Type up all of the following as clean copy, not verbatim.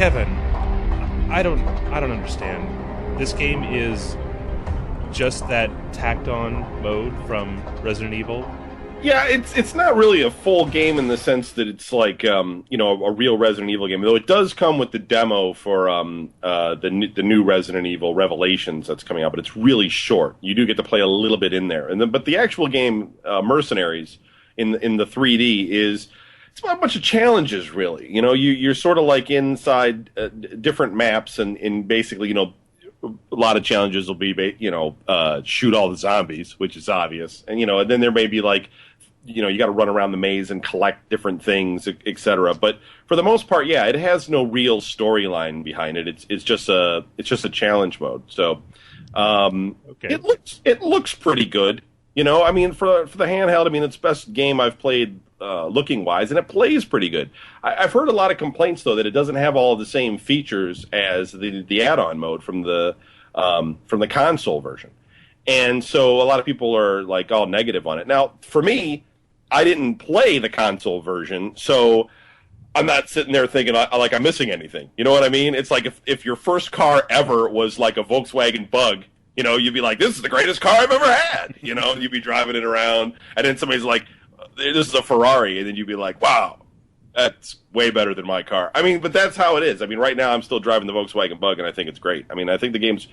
Kevin, I don't understand. This game is just that tacked on mode from Resident Evil. Yeah, it's not really a full game in the sense that it's like a real Resident Evil game. Though it does come with the demo for the new Resident Evil Revelations that's coming out, but it's really short. You do get to play a little bit in there, but the actual game Mercenaries in the 3D it's about a bunch of challenges. Really, you're sort of like inside different maps, and basically a lot of challenges will be shoot all the zombies, which is obvious, and then there may be like. You got to run around the maze and collect different things, etc. But for the most part, yeah, it has no real storyline behind it. It's just a challenge mode. So okay. It looks pretty good. I mean, for the handheld, I mean, it's the best game I've played looking wise, and it plays pretty good. I've heard a lot of complaints though that it doesn't have all of the same features as the add-on mode from the console version. And so a lot of people are like all negative on it. Now, for me, I didn't play the console version, so I'm not sitting there thinking like I'm missing anything. You know what I mean? It's like if your first car ever was like a Volkswagen Bug, you'd be like, this is the greatest car I've ever had. You'd be driving it around, and then somebody's like, this is a Ferrari, and then you'd be like, wow, that's way better than my car. I mean, but that's how it is. I mean, right now I'm still driving the Volkswagen Bug, and I think it's great. I mean, I think the game's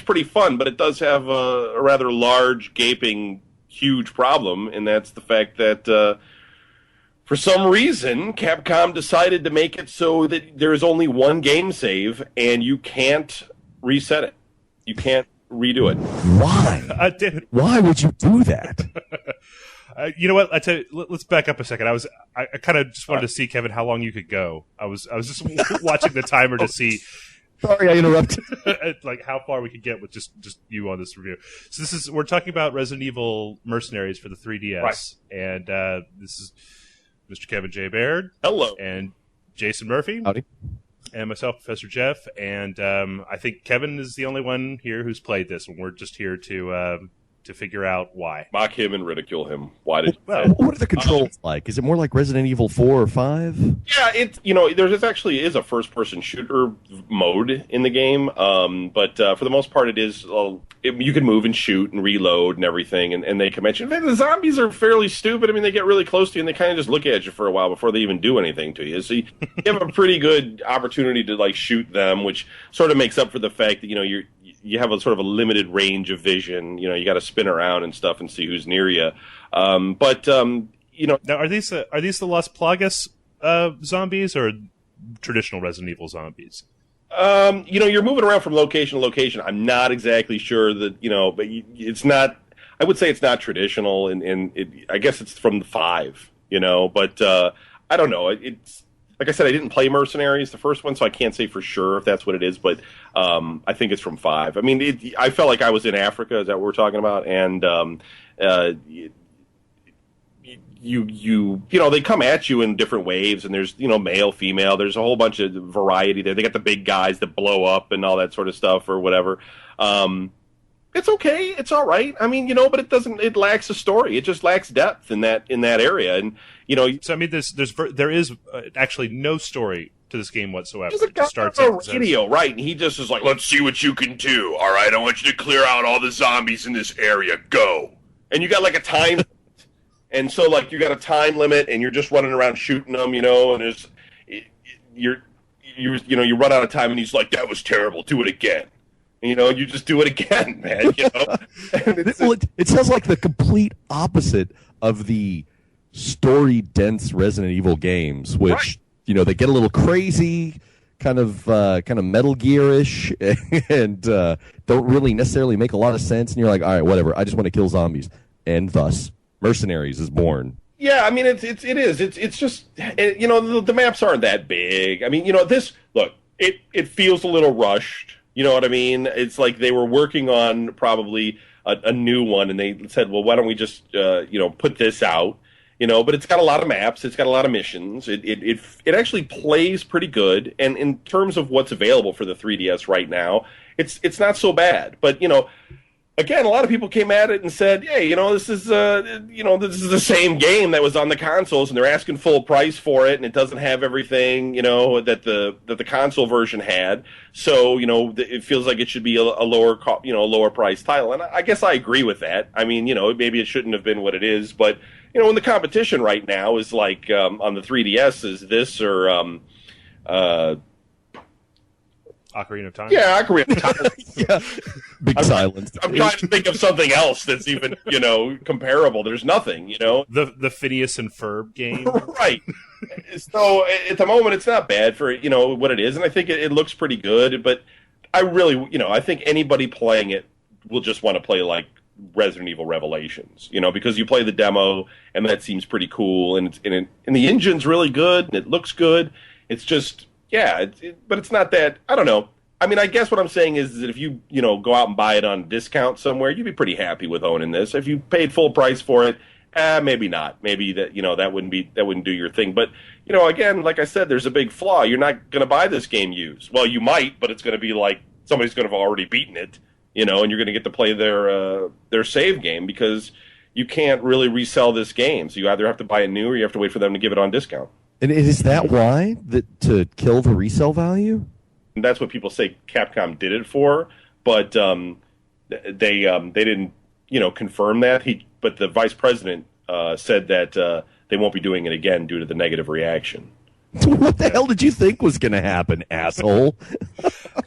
pretty fun, but it does have a rather large, gaping, huge problem, and that's the fact that for some reason Capcom decided to make it so that there is only one game save, and you can't reset it. You can't redo it. Why? Why would you do that? You know what? I tell you, let's back up a second. I kind of just wanted to see, Kevin, how long you could go. I was just watching the timer to see. Sorry, I interrupted. Like how far we could get with just you on this review. So we're talking about Resident Evil Mercenaries for the 3DS, right. And this is Mr. Kevin J. Baird. Hello. And Jason Murphy. Howdy. And myself, Professor Jeff. And I think Kevin is the only one here who's played this, and we're just here to figure out why. Mock him and ridicule him. Why did what are the controls like? Is it more like Resident Evil 4 or 5? Yeah, there actually is a first-person shooter mode in the game, but for the most part it is, you can move and shoot and reload and everything, and they can mention, man, the zombies are fairly stupid. I mean, they get really close to you and they kind of just look at you for a while before they even do anything to you. So you have a pretty good opportunity to like shoot them, which sort of makes up for the fact that, you have a sort of a limited range of vision. You got to spin around and stuff and see who's near you. Now are these the Las Plagas zombies or traditional Resident Evil zombies? You're moving around from location to location. I'm not exactly sure that but it's not. I would say it's not traditional, and I guess it's from the 5. But I don't know. It's. Like I said, I didn't play Mercenaries, the first one, so I can't say for sure if that's what it is, but I think it's from 5. I mean, I felt like I was in Africa, is that what we're talking about? And they come at you in different waves, and there's, male, female, there's a whole bunch of variety there. They got the big guys that blow up and all that sort of stuff or whatever. It's okay, it's all right. I mean, but it lacks a story. It just lacks depth in that area, and So I mean, there is actually no story to this game whatsoever. There's a guy on the radio, right? And he just is like, "Let's see what you can do. All right, I want you to clear out all the zombies in this area. Go!" And you got like a time, and so like you got a time limit, and you're just running around shooting them, and there's you run out of time, and he's like, "That was terrible. Do it again." And, you just do it again, man. It sounds like the complete opposite of the story-dense Resident Evil games, which they get a little crazy, kind of Metal Gear-ish, and don't really necessarily make a lot of sense. And you're like, all right, whatever. I just want to kill zombies, and thus Mercenaries is born. Yeah, I mean it is. It's just the maps aren't that big. I mean it feels a little rushed. You know what I mean? It's like they were working on probably a new one, and they said, well, why don't we just put this out? But it's got a lot of maps, it's got a lot of missions. It actually plays pretty good, and in terms of what's available for the 3DS right now, it's not so bad. But again, a lot of people came at it and said, "Hey, this is this is the same game that was on the consoles, and they're asking full price for it, and it doesn't have everything, that the console version had. So, it feels like it should be a lower price title." And I guess I agree with that. I mean, maybe it shouldn't have been what it is, but when the competition right now is like on the 3DS is this or Ocarina of Time. yeah, Ocarina of Time. Yeah. Big silence. I'm trying to think of something else that's even, comparable. There's nothing, The Phineas and Ferb game. Right. So at the moment, it's not bad for, what it is. And I think it looks pretty good. But I really, I think anybody playing it will just want to play like Resident Evil Revelations, because you play the demo and that seems pretty cool. And the engine's really good and it looks good. It's just, yeah, but it's not that, I don't know. I mean, I guess what I'm saying is that if you, go out and buy it on discount somewhere, you'd be pretty happy with owning this. If you paid full price for it, maybe not. Maybe that wouldn't do your thing. But, again, like I said, there's a big flaw. You're not going to buy this game used. Well, you might, but it's going to be like somebody's going to have already beaten it, and you're going to get to play their save game because you can't really resell this game. So you either have to buy it new or you have to wait for them to give it on discount. And is that why? To kill the resale value? And that's what people say Capcom did it for, but they didn't confirm that. But the vice president said that they won't be doing it again due to the negative reaction. What the hell did you think was going to happen, asshole?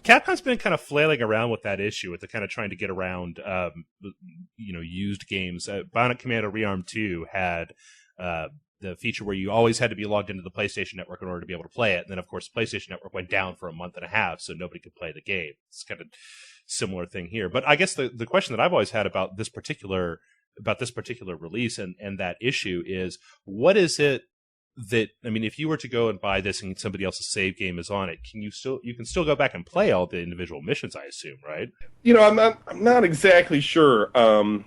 Capcom's been kind of flailing around with that issue, with the kind of trying to get around, used games. Bionic Commando Rearm 2 had the feature where you always had to be logged into the PlayStation Network in order to be able to play it. And then, of course, the PlayStation Network went down for a month and a half, so nobody could play the game. It's kind of similar thing here. But I guess the question that I've always had about this particular release and that issue is, what is it that, I mean, if you were to go and buy this and somebody else's save game is on it, you can still go back and play all the individual missions, I assume, right? I'm not exactly sure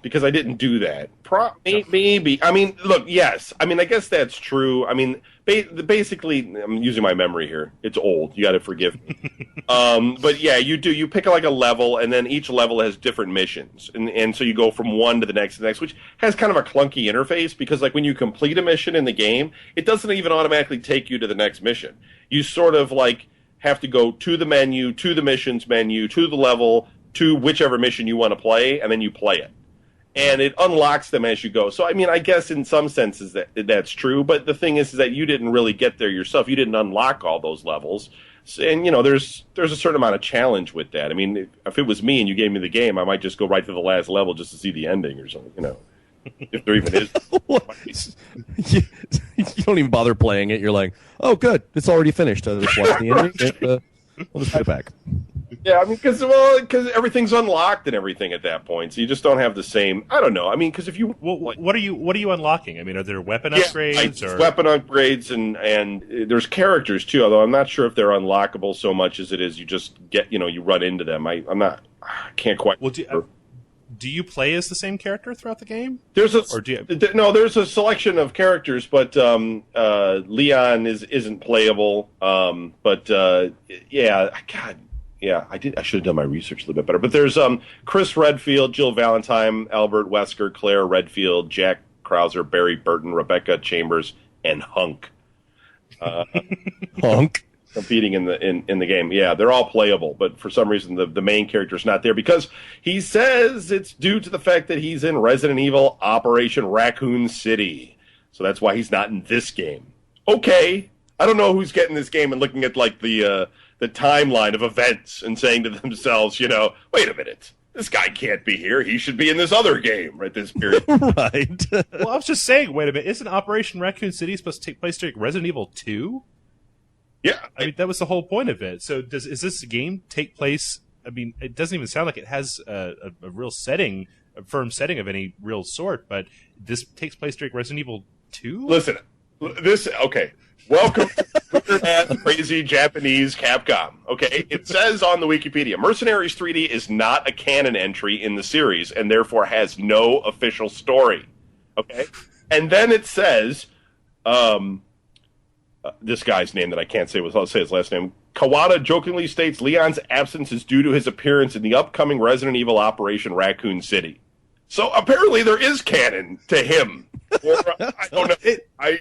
because I didn't do that. Maybe. I mean, look, yes. I mean, I guess that's true. I mean, basically, I'm using my memory here. It's old. You got to forgive me. But yeah, you do. You pick like a level, and then each level has different missions, and so you go from one to the next, which has kind of a clunky interface because, like, when you complete a mission in the game, it doesn't even automatically take you to the next mission. You sort of like have to go to the menu, to the missions menu, to the level, to whichever mission you want to play, and then you play it. And it unlocks them as you go. So, I mean, I guess in some senses that's true. But the thing is that you didn't really get there yourself. You didn't unlock all those levels. And, there's a certain amount of challenge with that. I mean, if it was me and you gave me the game, I might just go right to the last level just to see the ending or something, if there even is. You don't even bother playing it. You're like, oh, good. It's already finished. I just watched the ending. We'll just put it back. Yeah, I mean, because everything's unlocked and everything at that point, so you just don't have the same. I don't know. I mean, because if you, what are you unlocking? I mean, are there weapon upgrades or weapon upgrades and there's characters too? Although I'm not sure if they're unlockable so much as it is you just get you run into them. I can't quite. Well, do you play as the same character throughout the game? There's a selection of characters, but Leon isn't playable. Yeah, I should have done my research a little bit better. But there's Chris Redfield, Jill Valentine, Albert Wesker, Claire Redfield, Jack Krauser, Barry Burton, Rebecca Chambers, and Hunk. Hunk competing in the game. Yeah, they're all playable, but for some reason the main character's not there because he says it's due to the fact that he's in Resident Evil Operation Raccoon City. So that's why he's not in this game. Okay, I don't know who's getting this game and looking at like the timeline of events and saying to themselves, wait a minute, this guy can't be here. He should be in this other game right this period. Right. Well, I was just saying, wait a minute, isn't Operation Raccoon City supposed to take place during Resident Evil 2? Yeah. I mean, that was the whole point of it. So is this game take place, I mean, it doesn't even sound like it has a real setting, a firm setting of any real sort, but this takes place during Resident Evil 2? Listen, okay. Welcome to crazy Japanese Capcom. Okay, it says on the Wikipedia, Mercenaries 3D is not a canon entry in the series and therefore has no official story. Okay, and then it says, this guy's name that I can't say, I'll say his last name, Kawada jokingly states Leon's absence is due to his appearance in the upcoming Resident Evil Operation Raccoon City. So apparently there is canon to him. Or, I don't know.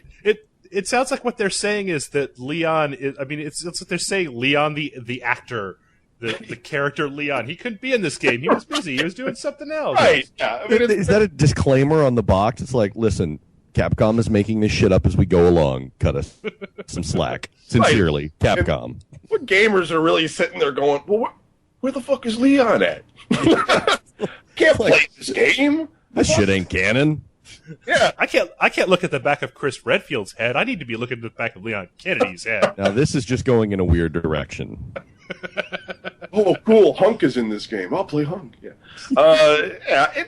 It sounds like what they're saying is that Leon is, I mean, it's what they're saying. Leon, the actor, the character Leon, he couldn't be in this game. He was busy. He was doing something else. Right. Yeah. I mean, Is that a disclaimer on the box? It's like, listen, Capcom is making this shit up as we go along. Cut us some slack. Sincerely, right. Capcom. And what gamers are really sitting there going, well, where the fuck is Leon at? Can't play this game. This shit ain't canon. Yeah, I can't look at the back of Chris Redfield's head. I need to be looking at the back of Leon Kennedy's head. Now this is just going in a weird direction. Oh, cool! Hunk is in this game. I'll play Hunk. Yeah, yeah.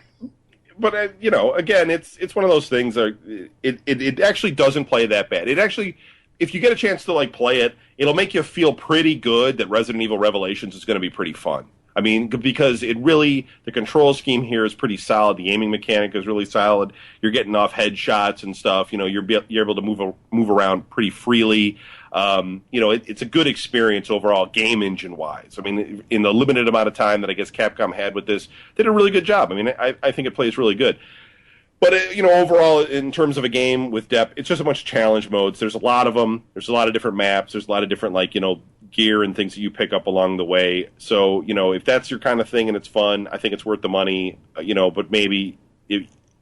But again, it's one of those things that it actually doesn't play that bad. It actually, if you get a chance to play it, it'll make you feel pretty good that Resident Evil Revelations is going to be pretty fun. I mean, because the control scheme here is pretty solid. The aiming mechanic is really solid. You're getting off headshots and stuff. You're able to move around pretty freely. It's a good experience overall, game engine wise. I mean, in the limited amount of time that I guess Capcom had with this, they did a really good job. I mean, I think it plays really good. But, overall, in terms of a game with depth, it's just a bunch of challenge modes. There's a lot of them. There's a lot of different maps. There's a lot of different, gear and things that you pick up along the way. So, if that's your kind of thing and it's fun, I think it's worth the money, but maybe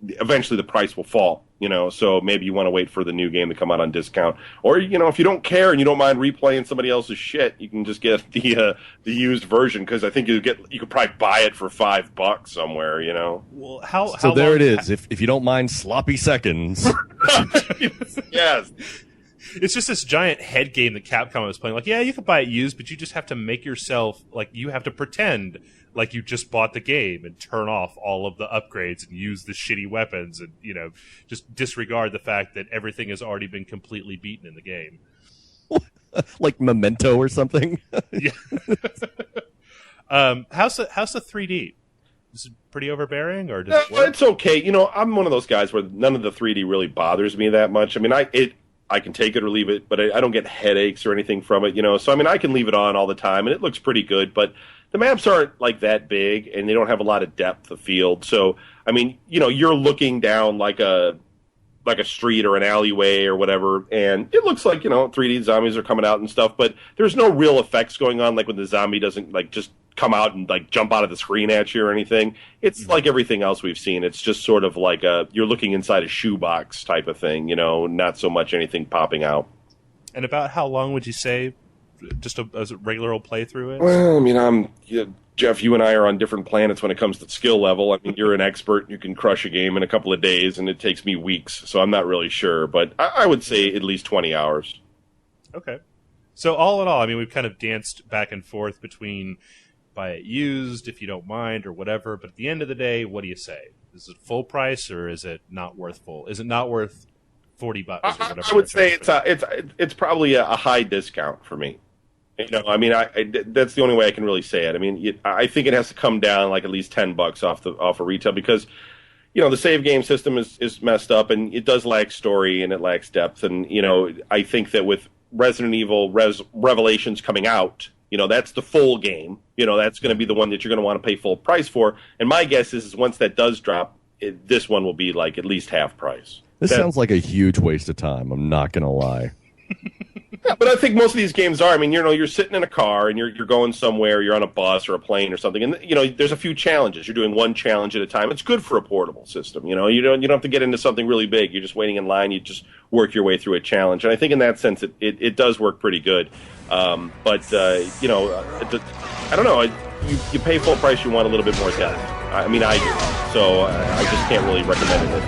eventually the price will fall, so maybe you want to wait for the new game to come out on discount. Or, if you don't care and you don't mind replaying somebody else's shit, you can just get the used version, because I think you could probably buy it for $5 somewhere, Well, how so there long, it is. If you don't mind sloppy seconds. Yes. It's just this giant head game that Capcom was playing. Yeah, you can buy it used, but you just have to make yourself, you have to pretend like you just bought the game and turn off all of the upgrades and use the shitty weapons and, just disregard the fact that everything has already been completely beaten in the game. Like Memento or something? Yeah. How's the 3D? Is it pretty overbearing, or does it work? It's okay. I'm one of those guys where none of the 3D really bothers me that much. I mean, I can take it or leave it, but I don't get headaches or anything from it, So, I mean, I can leave it on all the time, and it looks pretty good, but the maps aren't, that big, and they don't have a lot of depth of field. So, I mean, you're looking down like a street or an alleyway or whatever, and it looks like, 3D zombies are coming out and stuff, but there's no real effects going on, when the zombie doesn't, just come out and jump out of the screen at you or anything. It's like everything else we've seen. It's just sort of you're looking inside a shoebox type of thing, not so much anything popping out. And about how long would you say just as a regular old playthrough is? Well, I mean, Jeff, you and I are on different planets when it comes to skill level. I mean, you're an expert. You can crush a game in a couple of days, and it takes me weeks, so I'm not really sure. But I would say at least 20 hours. Okay. So all in all, I mean, we've kind of danced back and forth between buy it used if you don't mind or whatever, but at the end of the day, what do you say? Is it full price, or is it not worth full? Is it not worth $40 or whatever? I would say it's probably a high discount for me. I mean, that's the only way I can really say it. I mean, I think it has to come down at least $10 off of retail, because the save game system is messed up, and it does lack story and it lacks depth. And I think that with Resident Evil Revelations coming out, that's the full game. That's going to be the one that you're going to want to pay full price for. And my guess is once that does drop, this one will be at least half price. This sounds like a huge waste of time. I'm not going to lie. Yeah, but I think most of these games are. I mean, you're sitting in a car and you're going somewhere. You're on a bus or a plane or something, and there's a few challenges. You're doing one challenge at a time. It's good for a portable system. You don't have to get into something really big. You're just waiting in line. You just work your way through a challenge, and I think in that sense it does work pretty good. But I don't know. You pay full price. You want a little bit more depth. I mean, I do. So I just can't really recommend it.